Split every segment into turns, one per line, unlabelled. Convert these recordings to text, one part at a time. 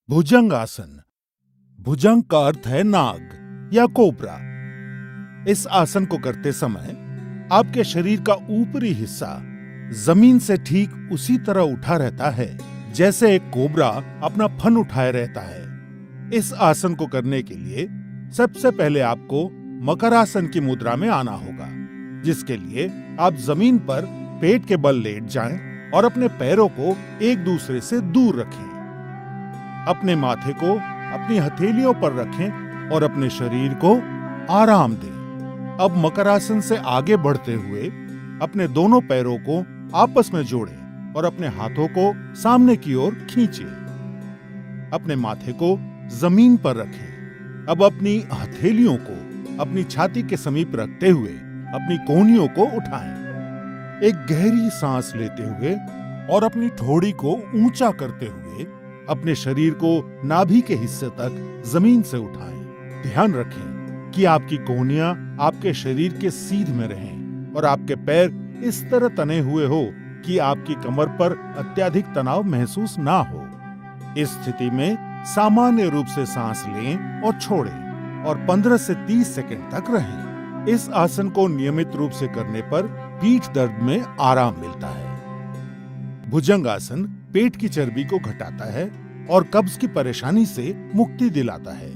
भुजंग आसन। भुजंग का अर्थ है नाग या कोबरा। इस आसन को करते समय आपके शरीर का ऊपरी हिस्सा जमीन से ठीक उसी तरह उठा रहता है जैसे एक कोबरा अपना फन उठाए रहता है। इस आसन को करने के लिए सबसे पहले आपको मकरासन की मुद्रा में आना होगा, जिसके लिए आप जमीन पर पेट के बल लेट जाएं और अपने पैरों को एक दूसरे से दूर रखें। अपने माथे को अपनी हथेलियों पर रखें और अपने शरीर को आराम दें। अब मकरासन से आगे बढ़ते हुए अपने दोनों पैरों को आपस में जोड़ें और अपने हाथों को सामने की ओर खींचें। अपने माथे को जमीन पर रखें। अब अपनी हथेलियों को अपनी छाती के समीप रखते हुए अपनी कोहनियों को उठाएं। एक गहरी सांस लेते हुए और अपनी ठोड़ी को ऊंचा करते हुए अपने शरीर को नाभि के हिस्से तक जमीन से उठाएं। ध्यान रखें कि आपकी कोहनियां आपके शरीर के सीध में रहें और आपके पैर इस तरह तने हुए हो कि आपकी कमर पर अत्यधिक तनाव महसूस ना हो। इस स्थिति में सामान्य रूप से सांस लें और छोड़ें और 15 से 30 सेकंड तक रहें। इस आसन को नियमित रूप से करने पर पीठ दर्द में आराम मिलता है। भुजंग आसन पेट की चर्बी को घटाता है और कब्ज की परेशानी से मुक्ति दिलाता है।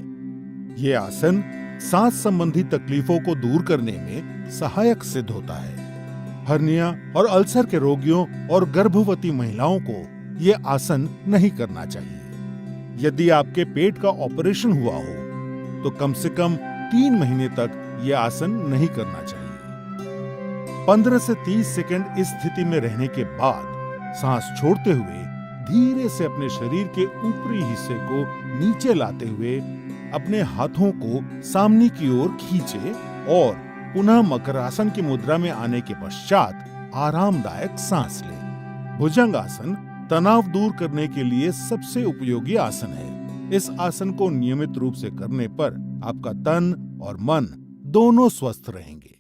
ये आसन सांस संबंधी तकलीफों को दूर करने में सहायक सिद्ध होता है। हर्निया और अल्सर के रोगियों और गर्भवती महिलाओं को ये आसन नहीं करना चाहिए। यदि आपके पेट का ऑपरेशन हुआ हो तो कम से कम 3 महीने तक यह आसन नहीं करना चाहिए। 15 से 30 सेकंड इस स्थिति में रहने के बाद सांस छोड़ते हुए धीरे से अपने शरीर के ऊपरी हिस्से को नीचे लाते हुए अपने हाथों को सामने की ओर खींचे और पुनः मकरासन की मुद्रा में आने के पश्चात आरामदायक सांस लें। भुजंग आसन तनाव दूर करने के लिए सबसे उपयोगी आसन है। इस आसन को नियमित रूप से करने पर आपका तन और मन दोनों स्वस्थ रहेंगे।